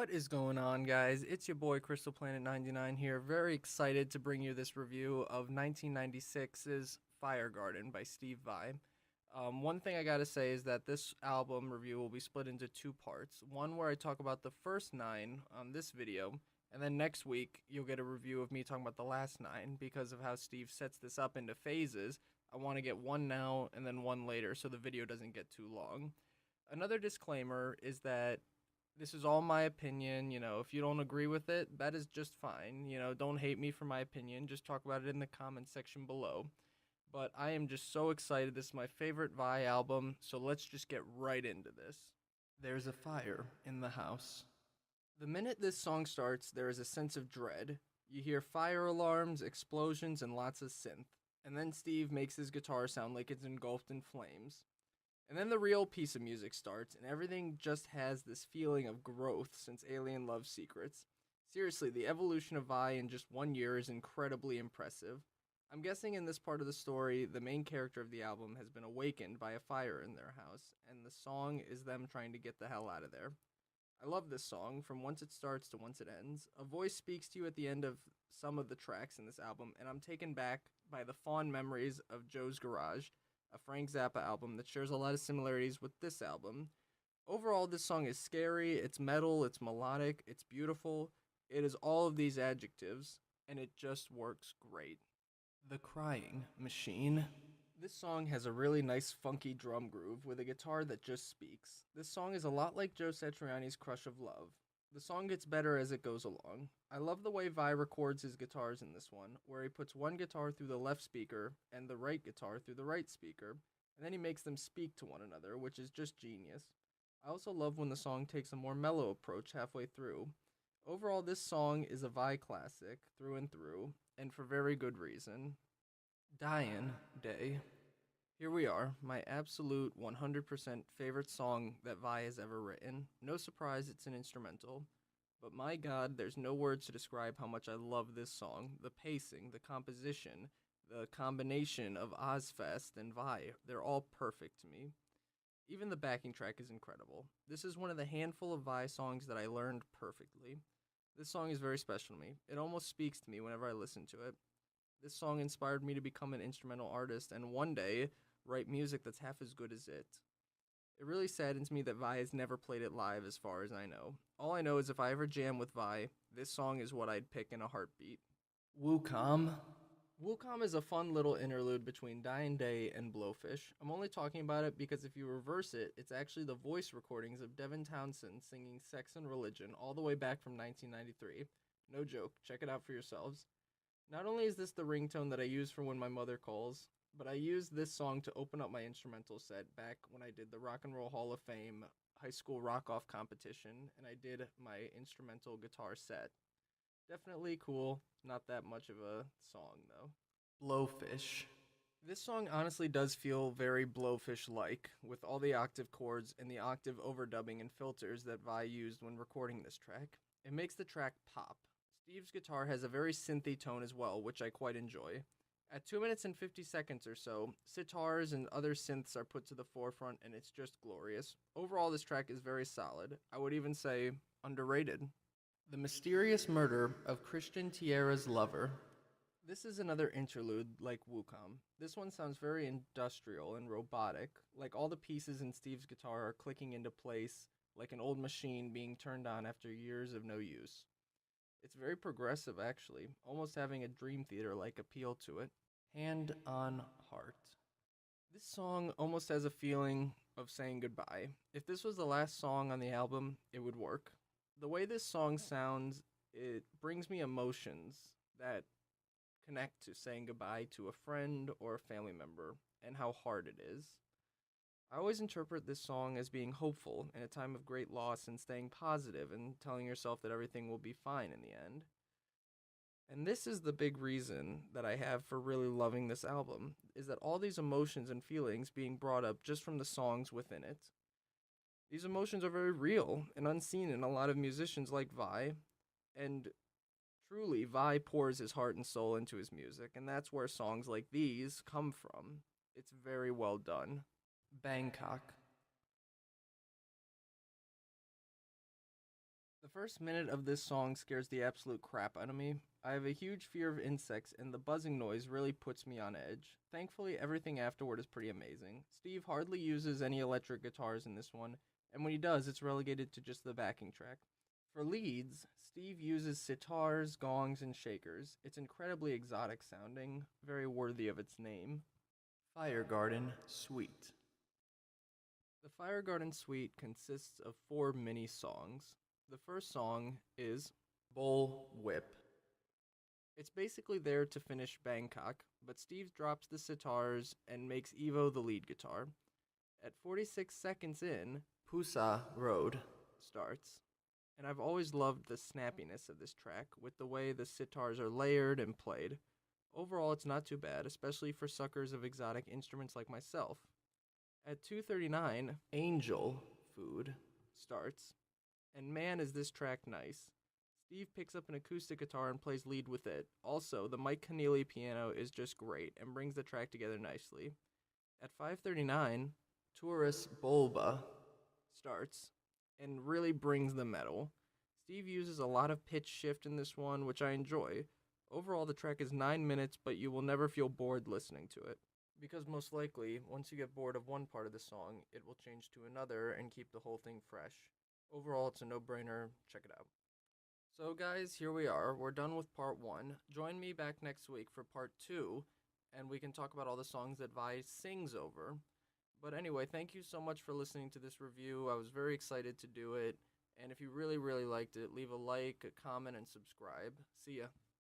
What is going on, guys? It's your boy Crystal Planet 99 here. Very excited to bring you this review of 1996's Fire Garden by Steve Vai. One thing I gotta say is that this album review will be split into two parts. One where I talk about the first nine on this video, and then next week you'll get a review of me talking about the last nine because of how Steve sets this up into phases. I want to get one now and then one later so the video doesn't get too long. Another disclaimer is that this is all my opinion. If you don't agree with it, that is just fine. Don't hate me for my opinion. Just talk about it in the comment section below. But I am just so excited. This is my favorite Vi album, so let's just get right into this. There's a fire in the house. The minute this song starts, there is a sense of dread. You hear fire alarms, explosions, and lots of synth. And then Steve makes his guitar sound like it's engulfed in flames. And then the real piece of music starts, and everything just has this feeling of growth since Alien Love Secrets. Seriously, the evolution of Vi in just 1 year is incredibly impressive. I'm guessing in this part of the story, the main character of the album has been awakened by a fire in their house, and the song is them trying to get the hell out of there. I love this song, from once it starts to once it ends. A voice speaks to you at the end of some of the tracks in this album, and I'm taken back by the fond memories of Joe's Garage, a Frank Zappa album that shares a lot of similarities with this album. Overall, this song is scary, it's metal, it's melodic, it's beautiful. It is all of these adjectives, and it just works great. The Crying Machine. This song has a really nice funky drum groove with a guitar that just speaks. This song is a lot like Joe Satriani's Crush of Love. The song gets better as it goes along. I love the way Vi records his guitars in this one, where he puts one guitar through the left speaker and the right guitar through the right speaker, and then he makes them speak to one another, which is just genius. I also love when the song takes a more mellow approach halfway through. Overall, this song is a Vi classic through and through, and for very good reason. Dyin Day. Here we are, my absolute 100% favorite song that Vi has ever written. No surprise it's an instrumental, but my god, there's no words to describe how much I love this song. The pacing, the composition, the combination of Ozfest and Vi, they're all perfect to me. Even the backing track is incredible. This is one of the handful of Vi songs that I learned perfectly. This song is very special to me. It almost speaks to me whenever I listen to it. This song inspired me to become an instrumental artist and one day write music that's half as good as it. It really saddens me that Vi has never played it live as far as I know. All I know is if I ever jam with Vi, this song is what I'd pick in a heartbeat. Whookam. Whookam is a fun little interlude between Dyin Day and Blowfish. I'm only talking about it because if you reverse it, it's actually the voice recordings of Devin Townsend singing Sex and Religion all the way back from 1993. No joke, check it out for yourselves. Not only is this the ringtone that I use for when my mother calls, but I used this song to open up my instrumental set back when I did the Rock and Roll Hall of Fame high school rock-off competition, and I did my instrumental guitar set. Definitely cool, not that much of a song though. Blowfish. This song honestly does feel very Blowfish-like, with all the octave chords and the octave overdubbing and filters that Vi used when recording this track. It makes the track pop. Steve's guitar has a very synthy tone as well, which I quite enjoy. At 2 minutes and 50 seconds or so, sitars and other synths are put to the forefront and it's just glorious. Overall, this track is very solid. I would even say underrated. The Mysterious Murder of Christian Tierra's Lover. This is another interlude like Whookam. This one sounds very industrial and robotic, like all the pieces in Steve's guitar are clicking into place like an old machine being turned on after years of no use. It's very progressive, actually, almost having a Dream Theater-like appeal to it. Hand on Heart. This song almost has a feeling of saying goodbye. If this was the last song on the album, it would work. The way this song sounds, it brings me emotions that connect to saying goodbye to a friend or a family member, and how hard it is. I always interpret this song as being hopeful in a time of great loss and staying positive and telling yourself that everything will be fine in the end. And this is the big reason that I have for really loving this album, is that all these emotions and feelings being brought up just from the songs within it. These emotions are very real and unseen in a lot of musicians like Vi, and truly, Vi pours his heart and soul into his music, and that's where songs like these come from. It's very well done. Bangkok. The first minute of this song scares the absolute crap out of me. I have a huge fear of insects, and the buzzing noise really puts me on edge. Thankfully, everything afterward is pretty amazing. Steve hardly uses any electric guitars in this one, and when he does, it's relegated to just the backing track. For leads, Steve uses sitars, gongs, and shakers. It's incredibly exotic sounding, very worthy of its name. Fire Garden Suite. The Fire Garden Suite consists of 4 mini songs. The first song is Bull Whip. It's basically there to finish Bangkok, but Steve drops the sitars and makes Evo the lead guitar. At 46 seconds in, Pusa Road starts. And I've always loved the snappiness of this track, with the way the sitars are layered and played. Overall, it's not too bad, especially for suckers of exotic instruments like myself. At 2:39, Angel Food starts, and man is this track nice. Steve picks up an acoustic guitar and plays lead with it. Also, the Mike Keneally piano is just great and brings the track together nicely. At 5:39, Tourist Bulba starts and really brings the metal. Steve uses a lot of pitch shift in this one, which I enjoy. Overall, the track is 9 minutes, but you will never feel bored listening to it. Because most likely, once you get bored of one part of the song, it will change to another and keep the whole thing fresh. Overall, it's a no-brainer. Check it out. So guys, here we are. We're done with part 1. Join me back next week for part 2, and we can talk about all the songs that Vi sings over. But anyway, thank you so much for listening to this review. I was very excited to do it. And if you really, really liked it, leave a like, a comment, and subscribe. See ya.